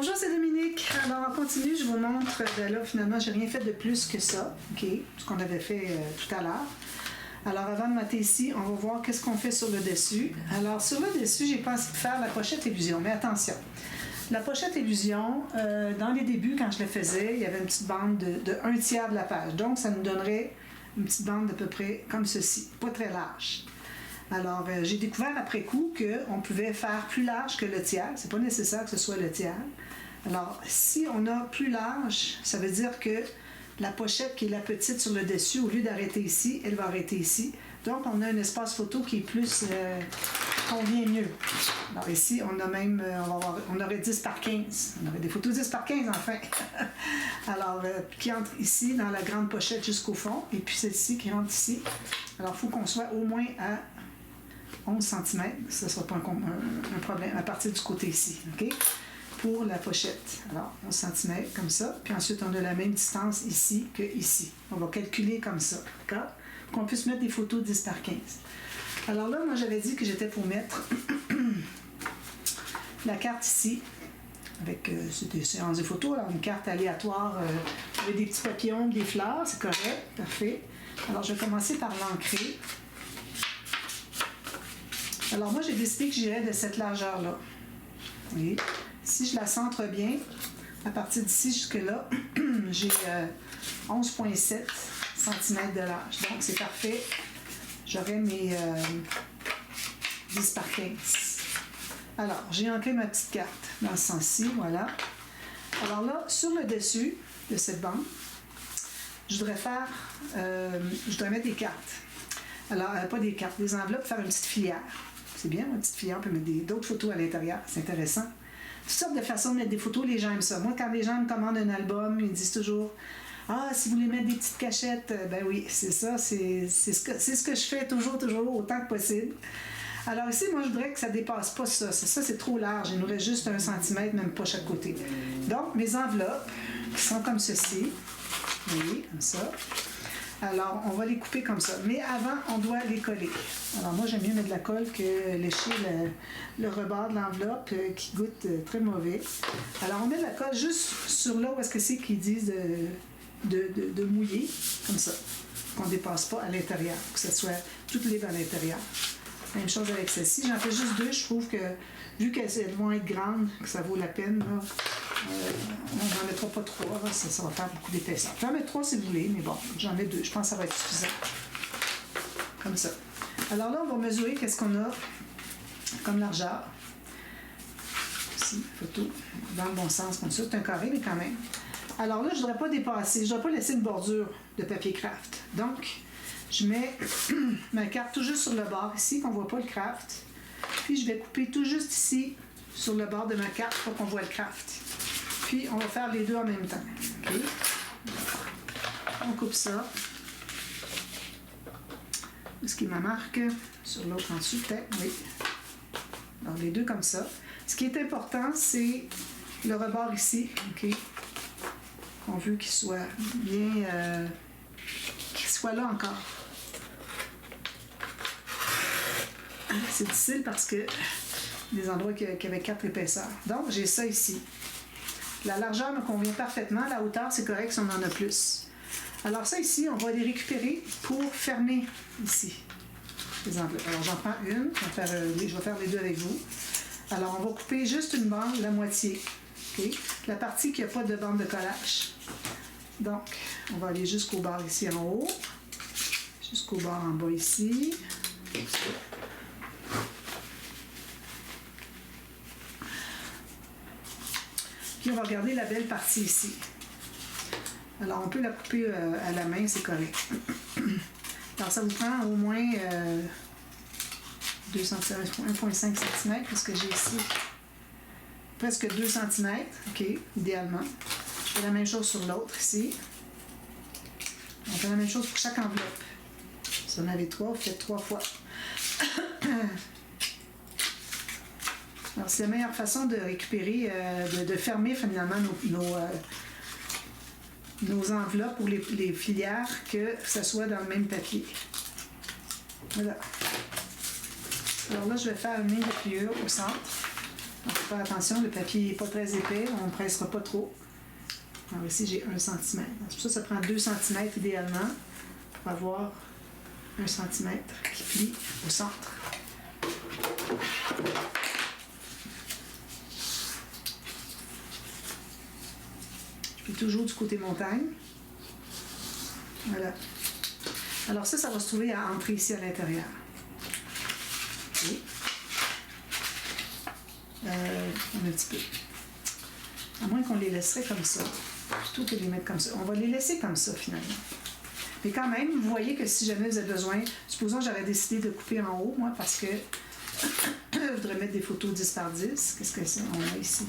Bonjour, c'est Dominique. Alors, on continue, je vous montre. Là, finalement, j'ai rien fait de plus que ça, OK? Ce qu'on avait fait tout à l'heure. Alors, avant de mater ici, on va voir qu'est-ce qu'on fait sur le dessus. Alors, sur le dessus, j'ai pensé de faire la pochette illusion, mais attention. La pochette illusion, dans les débuts, quand je la faisais, il y avait une petite bande de 1/3 de la page. Donc, ça nous donnerait une petite bande d'à peu près comme ceci, pas très large. Alors, j'ai découvert après coup qu'on pouvait faire plus large que le tiers. C'est pas nécessaire que ce soit le tiers. Alors, si on a plus large, ça veut dire que la pochette qui est la petite sur le dessus, au lieu d'arrêter ici, elle va arrêter ici. Donc, on a un espace photo qui est plus... convient mieux. Alors ici, on a même... on aurait 10 par 15. On aurait des photos 10 par 15, enfin. Alors, qui entre ici, dans la grande pochette jusqu'au fond. Et puis celle-ci qui rentre ici. Alors, il faut qu'on soit au moins à 11 cm. Ça ne sera pas un problème à partir du côté ici. OK? Pour la pochette. Alors, 11 cm comme ça. Puis ensuite, on a la même distance ici que ici. On va calculer comme ça. D'accord? Qu'on puisse mettre des photos 10 par 15. Alors là, moi, j'avais dit que j'étais pour mettre la carte ici. Avec des séances de photos. Alors, une carte aléatoire avec des petits papillons, des fleurs. C'est correct. Parfait. Alors, je vais commencer par l'ancrer. Alors, moi, j'ai décidé que j'irais de cette largeur-là. Vous voyez? Si je la centre bien, à partir d'ici jusque-là, j'ai 11,7 cm de large. Donc, c'est parfait. J'aurai mes 10 par 15. Alors, j'ai ancré ma petite carte dans ce sens-ci, voilà. Alors là, sur le dessus de cette bande, je voudrais mettre des cartes. Alors, pas des cartes, des enveloppes, faire une petite filière. C'est bien, une petite filière, on peut mettre d'autres photos à l'intérieur, c'est intéressant. Toutes sortes de façons de mettre des photos, les gens aiment ça. Moi, quand les gens me commandent un album, ils disent toujours « Ah, si vous voulez mettre des petites cachettes, ben oui, c'est ça, c'est ce que je fais toujours, autant que possible. » Alors ici, moi, je voudrais que ça ne dépasse pas ça. Ça, c'est trop large. Il nous reste juste 1 cm, même pas chaque côté. Donc, mes enveloppes, qui sont comme ceci, vous voyez, comme ça. Alors, on va les couper comme ça. Mais avant, on doit les coller. Alors, moi, j'aime mieux mettre de la colle que lécher le rebord de l'enveloppe qui goûte très mauvais. Alors, on met de la colle juste sur là où est-ce que c'est qu'ils disent de mouiller, comme ça. Qu'on ne dépasse pas à l'intérieur, que ça soit tout libre à l'intérieur. Même chose avec celle-ci. J'en fais juste 2. Je trouve que, vu qu'elles vont être grandes, que ça vaut la peine, là, on n'en mettra pas 3, là, ça va faire beaucoup d'épaisseur. J'en mets 3 si vous voulez, mais bon, j'en mets 2. Je pense que ça va être suffisant. Comme ça. Alors là, on va mesurer qu'est-ce qu'on a comme largeur. Ici, photo, dans le bon sens, comme ça. C'est un carré, mais quand même. Alors là, je ne voudrais pas dépasser, je ne voudrais pas laisser une bordure de papier craft. Donc, je mets ma carte tout juste sur le bord ici, qu'on ne voit pas le craft. Puis, je vais couper tout juste ici, sur le bord de ma carte, pour qu'on voit le craft. Puis, on va faire les deux en même temps. Okay? On coupe ça. Est-ce qu'il me marque? Sur l'autre en dessous, peut-être, oui. Alors, les deux comme ça. Ce qui est important, c'est le rebord ici. OK? On veut qu'il soit bien... qu'il soit là encore. C'est difficile parce que des endroits qui avaient 4 épaisseurs. Donc, j'ai ça ici. La largeur me convient parfaitement. La hauteur, c'est correct si on en a plus. Alors ça ici, on va les récupérer pour fermer ici les enveloppes. Alors, j'en prends une. Je vais faire les deux avec vous. Alors, on va couper juste une bande, la moitié. Okay? La partie qui n'a pas de bande de collage. Donc, on va aller jusqu'au bord ici en haut. Jusqu'au bord en bas ici. Puis on va regarder la belle partie ici. Alors on peut la couper à la main, c'est correct. Alors ça vous prend au moins 1,5 cm parce que j'ai ici presque 2 cm, ok, idéalement. Je fais la même chose sur l'autre ici. On fait la même chose pour chaque enveloppe. Si vous en avez 3, vous faites 3 fois. Alors, c'est la meilleure façon de récupérer, de fermer finalement nos enveloppes ou les filières, que ce soit dans le même papier. Voilà. Alors là, je vais faire une ligne de pliure au centre. Donc, faut faire attention, le papier n'est pas très épais, on ne pressera pas trop. Alors ici, j'ai 1 cm. C'est pour ça que ça prend 2 cm idéalement pour avoir 1 cm qui plie au centre. Je plie toujours du côté montagne. Voilà. Alors ça va se trouver à entrer ici à l'intérieur. Okay. Un petit peu. À moins qu'on les laisserait comme ça, plutôt que de les mettre comme ça. On va les laisser comme ça, finalement. Mais quand même, vous voyez que si jamais vous avez besoin, supposons que j'aurais décidé de couper en haut, moi, parce que je voudrais mettre des photos 10 par 10. Qu'est-ce que c'est? On a ici.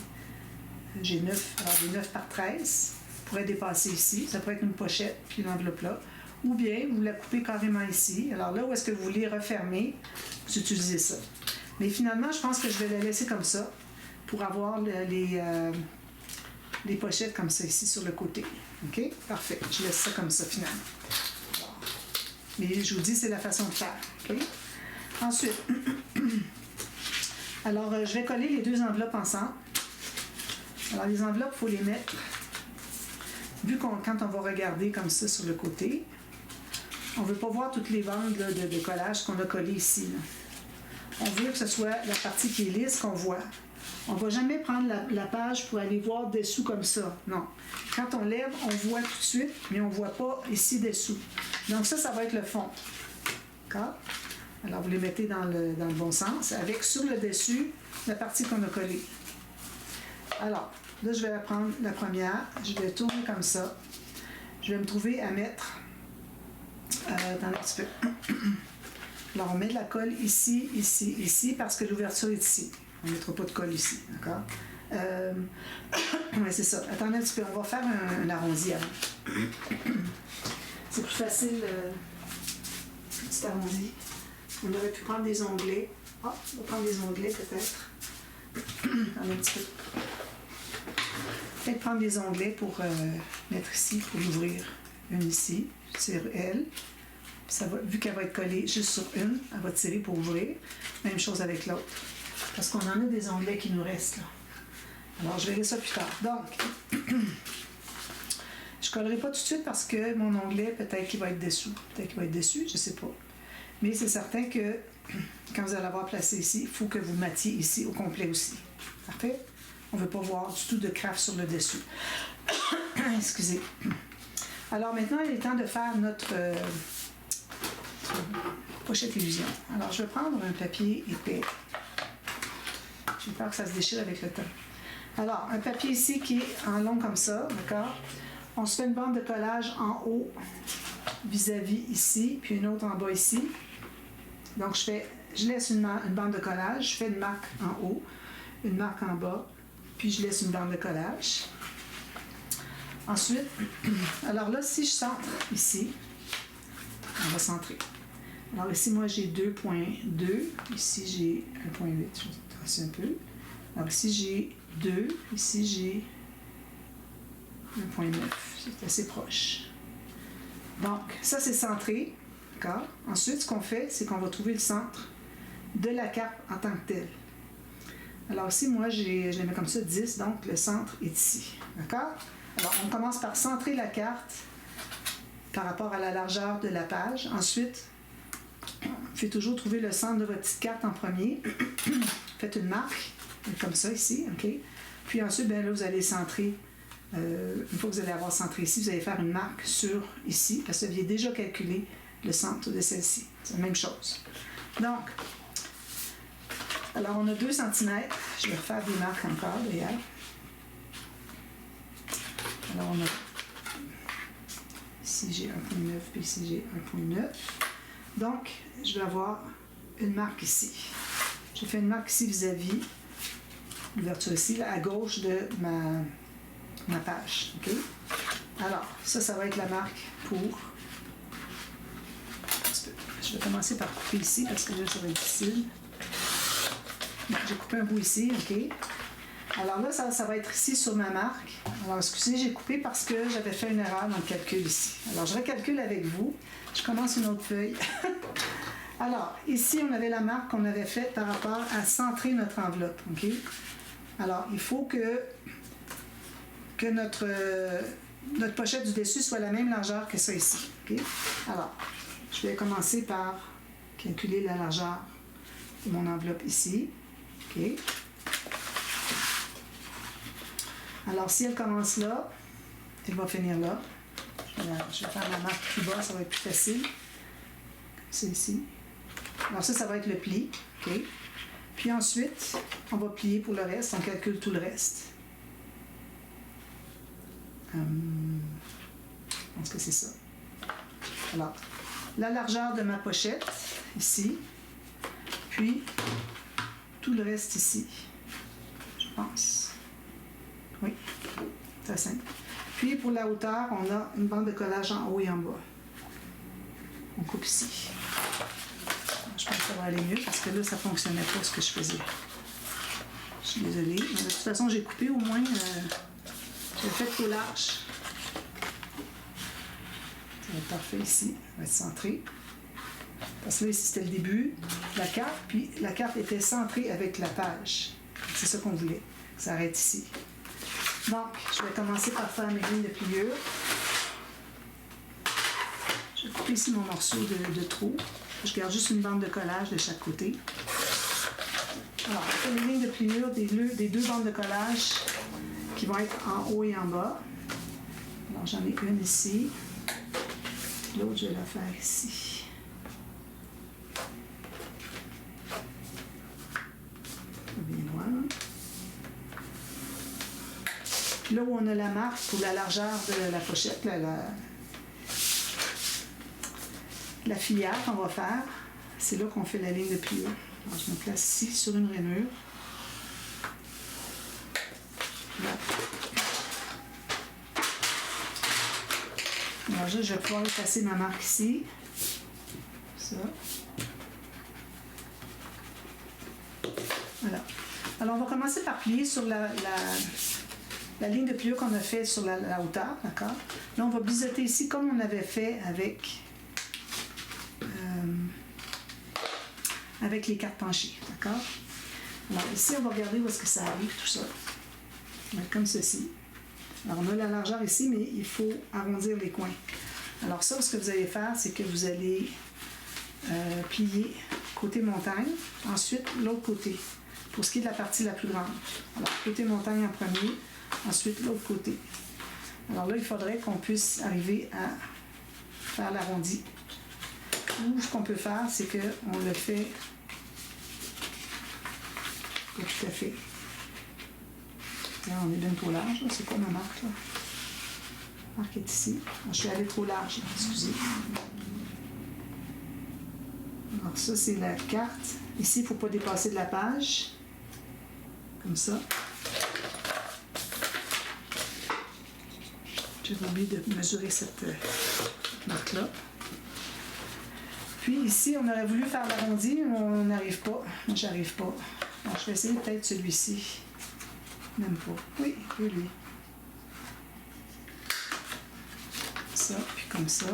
J'ai 9, alors des 9 par 13. Je pourrais dépasser ici. Ça pourrait être une pochette, puis une enveloppe là. Ou bien, vous la coupez carrément ici. Alors là, où est-ce que vous voulez refermer, vous utilisez ça. Mais finalement, je pense que je vais la laisser comme ça pour avoir les pochettes comme ça ici sur le côté. OK? Parfait. Je laisse ça comme ça finalement. Mais je vous dis, c'est la façon de faire. OK? Ensuite, alors je vais coller les 2 enveloppes ensemble. Alors les enveloppes, il faut les mettre, vu quand on va regarder comme ça sur le côté, on ne veut pas voir toutes les bandes là, de collage qu'on a collées ici. Là. On veut que ce soit la partie qui est lisse qu'on voit. On ne va jamais prendre la page pour aller voir dessous comme ça. Non. Quand on lève, on voit tout de suite, mais on ne voit pas ici dessous. Donc ça va être le fond. D'accord? Alors vous les mettez dans le bon sens, avec sur le dessus, la partie qu'on a collée. Alors, là je vais prendre la première, je vais tourner comme ça. Je vais me trouver à mettre dans un petit peu. Alors on met de la colle ici, ici, ici, parce que l'ouverture est ici. On ne mettra pas de colle ici, d'accord? Oui, c'est ça. Attendez un petit peu, on va faire un arrondi avant. C'est plus facile, petit arrondi. On aurait pu prendre des onglets. Ah, on va prendre des onglets peut-être. Attendez un petit peu. Peut-être prendre des onglets pour mettre ici, pour l'ouvrir. Une ici, sur elle. Ça va, vu qu'elle va être collée juste sur une, elle va tirer pour ouvrir. Même chose avec l'autre. Parce qu'on en a des onglets qui nous restent là. Alors, je verrai ça plus tard. Donc, je ne collerai pas tout de suite parce que mon onglet, peut-être qu'il va être dessous. Peut-être qu'il va être dessus, je ne sais pas. Mais c'est certain que quand vous allez l'avoir placé ici, il faut que vous mattiez ici au complet aussi. Parfait? On ne veut pas voir du tout de craft sur le dessus. Excusez. Alors maintenant, il est temps de faire notre pochette illusion. Alors, je vais prendre un papier épais. J'ai peur que ça se déchire avec le temps. Alors, un papier ici qui est en long comme ça, d'accord? On se fait une bande de collage en haut vis-à-vis ici, puis une autre en bas ici. Donc, je laisse une bande de collage, je fais une marque en haut, une marque en bas, puis je laisse une bande de collage. Ensuite, alors là, si je centre ici, on va centrer. Alors ici, moi, j'ai 2.2. Ici, j'ai 1.8. Je vais tracer un peu. Alors ici, j'ai 2. Ici, j'ai 1.9. C'est assez proche. Donc, ça, c'est centré. D'accord? Ensuite, ce qu'on fait, c'est qu'on va trouver le centre de la carte en tant que telle. Alors ici, moi, je les mets comme ça, 10. Donc, le centre est ici. D'accord? Alors, on commence par centrer la carte par rapport à la largeur de la page. Ensuite, faites toujours trouver le centre de votre petite carte en premier. Faites une marque, comme ça ici, OK? Puis ensuite, bien là, vous allez centrer. Une fois que vous allez avoir centré ici, vous allez faire une marque sur ici, parce que vous aviez déjà calculé le centre de celle-ci. C'est la même chose. Donc, alors on a 2 cm. Je vais refaire des marques encore, d'ailleurs. Alors on a... Ici, j'ai 1.9, puis ici, j'ai 1.9. Donc, je vais avoir une marque ici. J'ai fait une marque ici vis-à-vis l'ouverture ici, là, à gauche de ma page. OK? Alors, ça va être la marque pour... Je vais commencer par couper ici, parce que là, ça va être difficile. Bon, j'ai coupé un bout ici, OK? Alors là, ça va être ici sur ma marque. Alors, excusez, j'ai coupé parce que j'avais fait une erreur dans le calcul ici. Alors, je recalcule avec vous. Je commence une autre feuille. Alors, ici, on avait la marque qu'on avait faite par rapport à centrer notre enveloppe. OK? Alors, il faut que notre pochette du dessus soit la même largeur que ça ici. Okay? Alors, je vais commencer par calculer la largeur de mon enveloppe ici. Okay? Alors, si elle commence là, elle va finir là. Je vais faire ma marque plus bas, ça va être plus facile. C'est ici. Alors ça va être le pli. Okay? Puis ensuite, on va plier pour le reste. On calcule tout le reste. Je pense que c'est ça. Alors, la largeur de ma pochette, ici. Puis, tout le reste ici. Je pense. Oui, c'est simple. Puis, pour la hauteur, on a une bande de collage en haut et en bas. On coupe ici. Je pense que ça va aller mieux parce que là, ça ne fonctionnait pas ce que je faisais. Je suis désolée. Mais de toute façon, j'ai coupé au moins. J'ai fait trop large. Ça va être parfait ici. Ça va être centré. Parce que là, ici, c'était le début de la carte. Puis la carte était centrée avec la page. C'est ça qu'on voulait. Ça arrête ici. Donc, je vais commencer par faire mes lignes de pliure. Je vais couper ici mon morceau de trou. Je garde juste une bande de collage de chaque côté. Alors, je fais mes lignes de pliure des deux bandes de collage qui vont être en haut et en bas. Alors, j'en ai une ici. L'autre, je vais la faire ici. Bien loin. Puis là où on a la marque pour la largeur de la pochette, la filière qu'on va faire, c'est là qu'on fait la ligne de pliure. Alors, je me place ici sur une rainure. Là. Alors là, je vais pouvoir effacer ma marque ici. Ça. Voilà. Alors, on va commencer par plier sur la ligne de pliure qu'on a fait sur la hauteur, d'accord? Là, on va biseauter ici comme on avait fait avec les cartes penchées, d'accord? Alors ici, on va regarder où est-ce que ça arrive, tout ça. On va être comme ceci. Alors, on a la largeur ici, mais il faut arrondir les coins. Alors ça, ce que vous allez faire, c'est que vous allez plier côté montagne, ensuite l'autre côté, pour ce qui est de la partie la plus grande. Alors, côté montagne en premier, ensuite l'autre côté. Alors là, il faudrait qu'on puisse arriver à faire l'arrondi. Ou ce qu'on peut faire, c'est qu'on le fait pas tout à fait. Là, on est bien trop large. C'est quoi ma marque, là? La marque est ici. Je suis allée trop large, là. Excusez. Alors ça, c'est la carte. Ici, il ne faut pas dépasser de la page. Comme ça. J'avais oublié de mesurer cette marque-là. Puis ici, on aurait voulu faire l'arrondi, mais on n'arrive pas. Moi, j'arrive pas. Alors, je vais essayer peut-être celui-ci. Même pas. Oui, lui. Ça, puis comme ça.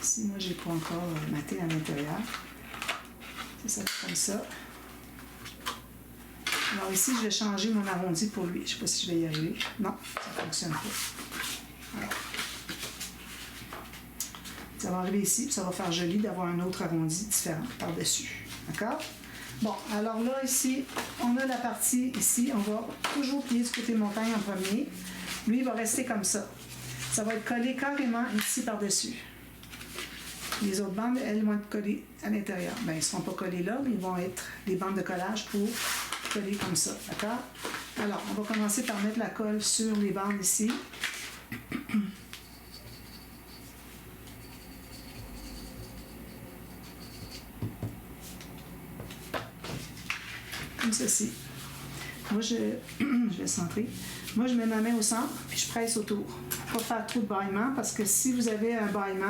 Ici, moi, j'ai pas encore maté à l'intérieur. C'est ça, comme ça. Alors ici, je vais changer mon arrondi pour lui. Je ne sais pas si je vais y arriver. Non, ça ne fonctionne pas. Alors. Ça va arriver ici, puis ça va faire joli d'avoir un autre arrondi différent par-dessus. D'accord? Bon, alors là, ici, on a la partie ici. On va toujours plier du côté montagne en premier. Lui, il va rester comme ça. Ça va être collé carrément ici par-dessus. Les autres bandes, elles vont être collées à l'intérieur. Bien, ils ne seront pas collés là, mais ils vont être des bandes de collage pour coller comme ça. D'accord? Alors, on va commencer par mettre la colle sur les bandes ici. Comme ceci. Moi, je vais centrer. Moi, je mets ma main au centre, puis je presse autour. Il ne faut pas faire trop de bâillement, parce que si vous avez un bâillement,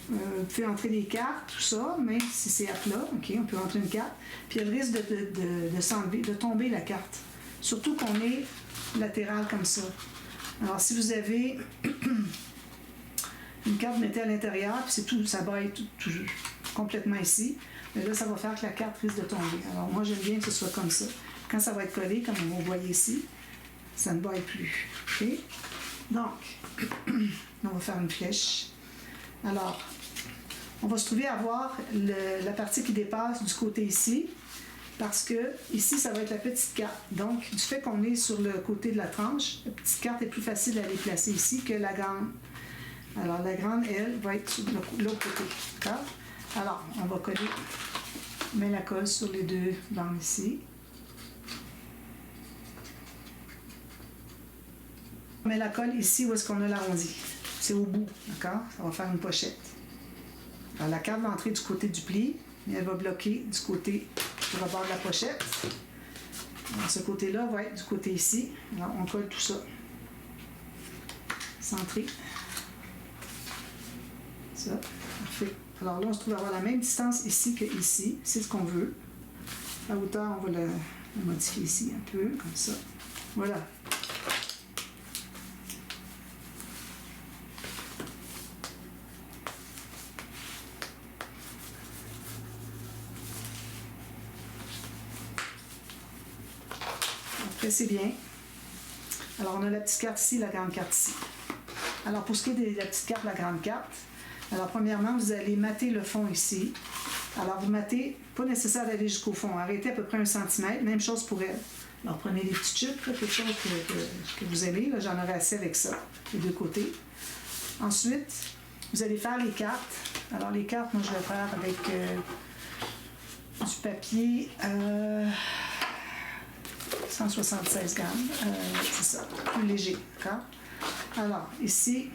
vous pouvez entrer des cartes, tout ça, même si c'est à plat, OK, on peut entrer une carte, puis elle risque de s'enlever, de tomber la carte. Surtout qu'on est latéral comme ça. Alors, si vous avez une carte, vous mettez à l'intérieur, puis c'est tout, ça baille tout complètement ici. Mais là, ça va faire que la carte risque de tomber. Alors, moi, j'aime bien que ce soit comme ça. Quand ça va être collé, comme vous voyez ici, ça ne baille plus. Okay? Donc, on va faire une flèche. Alors, on va se trouver à avoir la partie qui dépasse du côté ici, parce que ici, ça va être la petite carte. Donc, du fait qu'on est sur le côté de la tranche, la petite carte est plus facile à les placer ici que la grande. Alors, la grande, elle, va être sur l'autre côté. D'accord? Alors, on va coller, on met la colle sur les deux bandes ici. On met la colle ici où est-ce qu'on a l'arrondi. C'est au bout, d'accord? Ça va faire une pochette. Alors, la carte va entrer du côté du pli, mais elle va bloquer du côté du rebord de la pochette. Alors, ce côté-là va être du côté ici. Alors, on colle tout ça. Centré. Ça, parfait. Alors là, on se trouve à avoir la même distance ici que ici. C'est ce qu'on veut. La hauteur, on va la modifier ici un peu, comme ça. Voilà. Après, c'est bien. Alors, on a la petite carte ici, la grande carte ici. Alors, pour ce qui est de la petite carte, la grande carte, alors, premièrement, vous allez mater le fond ici. Alors, vous matez, pas nécessaire d'aller jusqu'au fond. Arrêtez à peu près 1 cm. Même chose pour elle. Alors, prenez des petits chips, là, quelque chose que vous aimez. J'en aurai assez avec ça, les deux côtés. Ensuite, vous allez faire les cartes. Alors, les cartes, moi, je vais faire avec du papier 176 grammes. C'est ça, plus léger. D'accord? Alors, ici,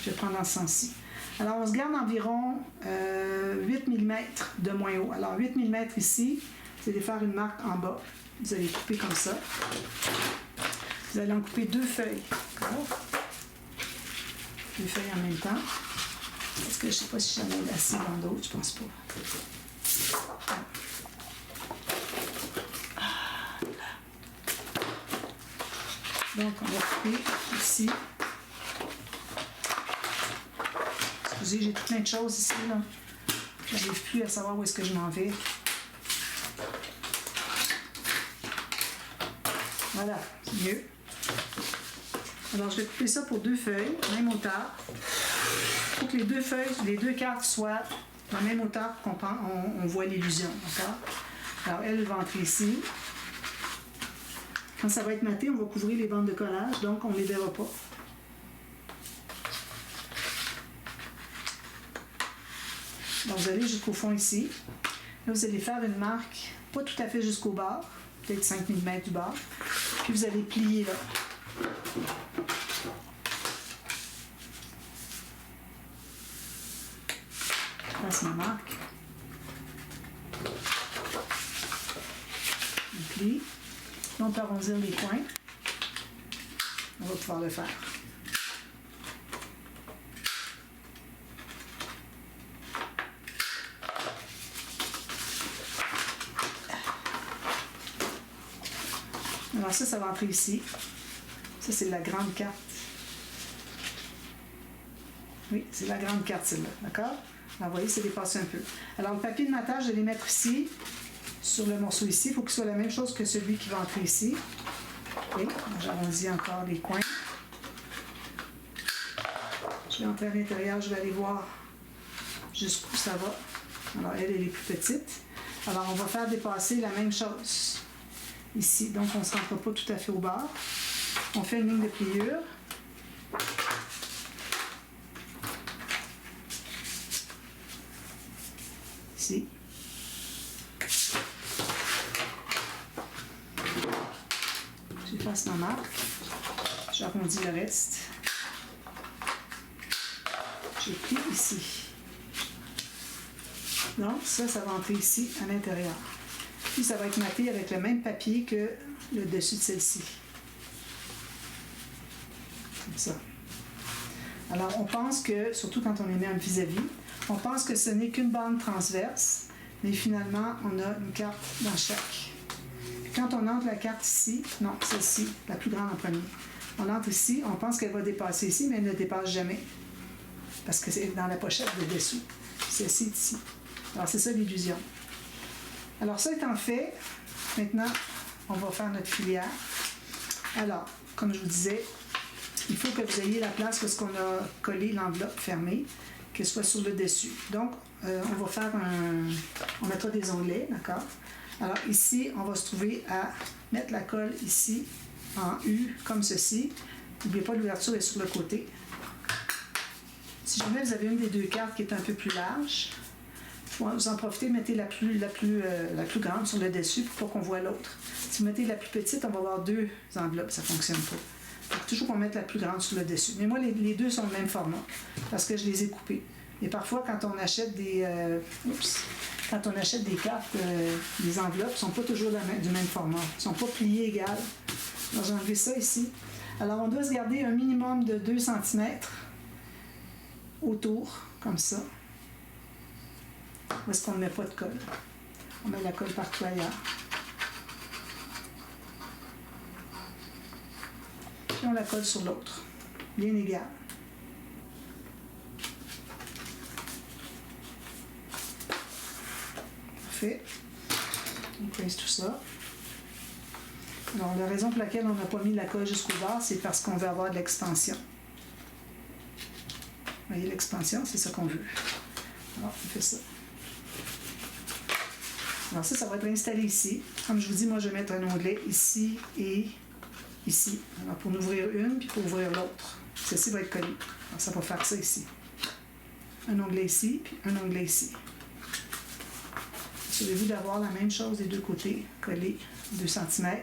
je vais prendre dans ce sens-ci. Alors, on se garde environ 8 mm de moins haut. Alors, 8 mm ici, vous allez faire une marque en bas. Vous allez couper comme ça. Vous allez en couper 2 feuilles. D'accord? 2 feuilles en même temps. Parce que je ne sais pas si j'en ai assez dans d'autres, je pense pas. Donc, on va couper ici. Excusez, j'ai tout plein de choses ici, là. Je n'arrive plus à savoir où est-ce que je m'en vais. Voilà, c'est mieux. Alors, je vais couper ça pour 2 feuilles, même hauteur. Il faut que les 2 feuilles, les 2 cartes soient de la même hauteur pour qu'on voit l'illusion, d'accord? Alors, elle va entrer ici. Quand ça va être maté, on va couvrir les bandes de collage, donc on ne les verra pas. Donc, vous allez jusqu'au fond ici. Là, vous allez faire une marque, pas tout à fait jusqu'au bord, peut-être 5 mm du bord. Puis, vous allez plier là. Je passe ma marque. On plie. On peut arrondir les coins. On va pouvoir le faire. Alors ça va entrer ici. Ça, c'est la grande carte. Oui, c'est la grande carte, celle-là. D'accord? Alors, vous voyez, c'est dépassé un peu. Alors, le papier de matage, je vais les mettre ici, sur le morceau ici. Il faut qu'il soit la même chose que celui qui va entrer ici. OK? J'arrondis encore les coins. Je vais entrer à l'intérieur, je vais aller voir jusqu'où ça va. Alors, elle est plus petite. Alors, on va faire dépasser la même chose ici. Donc, on ne se rentre pas tout à fait au bord. On fait une ligne de pliure. Ici. J'efface ma marque. J'arrondis le reste. Je plie ici. Donc, ça va entrer ici, à l'intérieur. Puis, ça va être maté avec le même papier que le dessus de celle-ci. Comme ça. Alors, on pense que, surtout quand on les met en vis-à-vis, on pense que ce n'est qu'une bande transverse, mais finalement, on a une carte dans chaque. Puis quand on entre la carte ici, non, celle-ci, la plus grande en premier, on entre ici, on pense qu'elle va dépasser ici, mais elle ne dépasse jamais. Parce que c'est dans la pochette de dessous. Celle-ci est ici. Alors, c'est ça l'illusion. Alors, ça étant fait, Maintenant, on va faire notre filière. Alors, comme je vous disais, il faut que vous ayez la place parce qu'on a collé l'enveloppe fermée, qu'elle soit sur le dessus. Donc, on va faire on mettra des onglets, d'accord? Alors ici, on va se trouver à mettre la colle ici, en U, comme ceci. N'oubliez pas, l'ouverture est sur le côté. Si jamais vous avez une des deux cartes qui est un peu plus large, vous en profitez, mettez la plus grande sur le dessus pour qu'on voit l'autre. Si vous mettez la plus petite, on va avoir deux enveloppes, ça ne fonctionne pas. Il faut toujours qu'on mette la plus grande sur le dessus. Mais moi, les deux sont le même format parce que je les ai coupés. Et parfois, quand on achète des cartes, les enveloppes ne sont pas toujours du même format. Elles ne sont pas pliées égales. Alors, j'ai enlevé ça ici. Alors, on doit se garder un minimum de 2 cm autour, comme ça. Où est-ce qu'on ne met pas de colle? On met la colle partout ailleurs. Puis on la colle sur l'autre, bien égal. Parfait. On pèse tout ça. Alors, la raison pour laquelle on n'a pas mis la colle jusqu'au bas, c'est parce qu'on veut avoir de l'expansion. Vous voyez l'expansion, c'est ça qu'on veut. Alors, on fait ça. Alors ça va être installé ici. Comme je vous dis, moi, je vais mettre un onglet ici et ici. Alors, pour en ouvrir une, puis pour ouvrir l'autre. Ceci va être collé. Alors, ça va faire ça ici. Un onglet ici, puis un onglet ici. Assurez-vous d'avoir la même chose des deux côtés, collé 2 cm.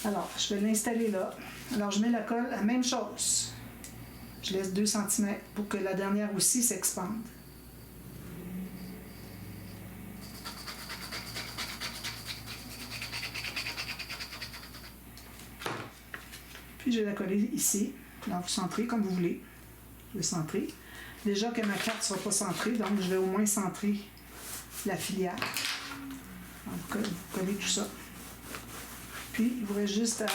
Alors, je vais l'installer là. Alors, je mets la colle, la même chose. Je laisse 2 cm pour que la dernière aussi s'expande. Puis je vais la coller ici. Alors, vous centrez comme vous voulez. Je vais centrer. Déjà que ma carte ne sera pas centrée, donc je vais au moins centrer la filière. Donc, vous collez tout ça. Puis, il vous reste juste à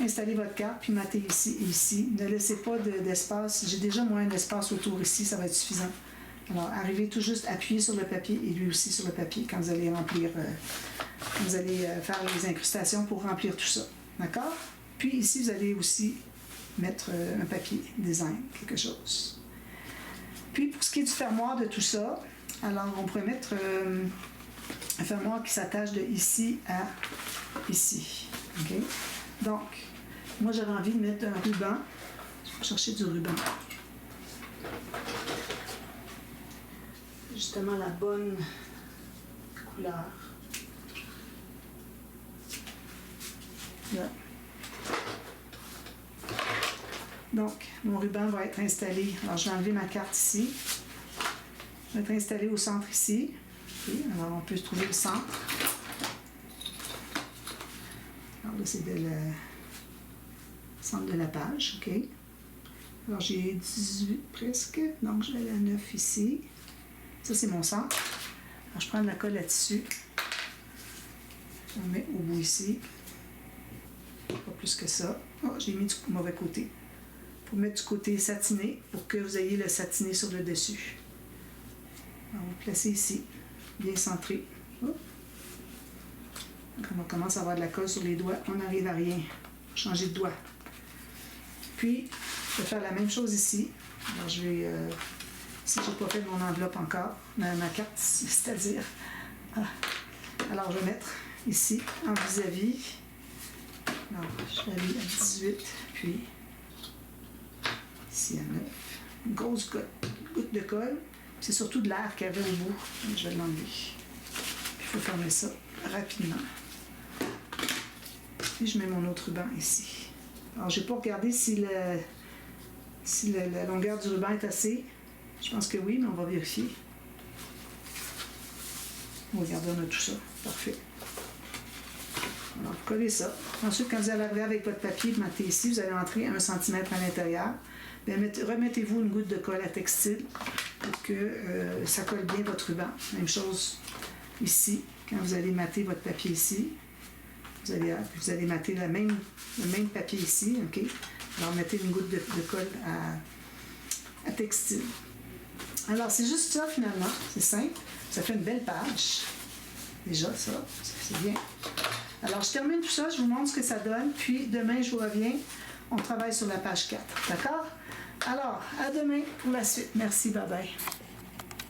installer votre carte, puis mater ici et ici. Ne laissez pas d'espace. J'ai déjà moins d'espace autour ici, ça va être suffisant. Alors, arrivez tout juste à appuyer sur le papier et lui aussi sur le papier quand vous allez remplir, quand vous allez faire les incrustations pour remplir tout ça. D'accord? Puis ici, vous allez aussi mettre un papier design, quelque chose. Puis, pour ce qui est du fermoir de tout ça, alors on pourrait mettre un fermoir qui s'attache de ici à ici. Okay? Donc, moi, j'avais envie de mettre un ruban. Je vais chercher du ruban. Justement, la bonne couleur. Là. Donc, mon ruban va être installé. Alors, je vais enlever ma carte ici. Il va être installé au centre ici. Okay. Alors, on peut se trouver le centre. Alors là, c'est le centre de la page. OK. Alors, j'ai 18 presque. Donc, je vais aller à 9 ici. Ça, c'est mon centre. Alors, je prends de la colle là-dessus. Je le mets au bout ici. Pas plus que ça. Oh, j'ai mis du mauvais côté. Pour mettre du côté satiné, pour que vous ayez le satiné sur le dessus. Alors, on va placer ici, bien centré. Oh. Quand on commence à avoir de la colle sur les doigts, on n'arrive à rien. Changer de doigt. Puis, je vais faire la même chose ici. Alors, je vais... si je n'ai pas fait mon enveloppe encore, ma carte, c'est-à-dire... Alors, je vais mettre ici, en vis-à-vis. Alors, je vais aller à 18, puis ici à 9. Une grosse goutte de colle. C'est surtout de l'air qu'il y avait au bout. Donc, je vais l'enlever. Puis, il faut fermer ça rapidement. Puis, je mets mon autre ruban ici. Alors, je n'ai pas regardé si la longueur du ruban est assez. Je pense que oui, mais on va vérifier. Regardez, on a tout ça. Parfait. Alors, vous collez ça. Ensuite, quand vous allez arriver avec votre papier, vous mettez ici, vous allez entrer 1 cm à l'intérieur. Bien, remettez-vous une goutte de colle à textile pour que ça colle bien votre ruban. Même chose ici, quand vous allez mater votre papier ici. Vous allez mater le même papier ici, OK? Alors, mettez une goutte de colle à textile. Alors, c'est juste ça, finalement. C'est simple. Ça fait une belle page. Déjà, ça, c'est bien. Alors, je termine tout ça, je vous montre ce que ça donne, puis demain, je vous reviens. On travaille sur la page 4. D'accord? Alors, à demain pour la suite. Merci, bye bye.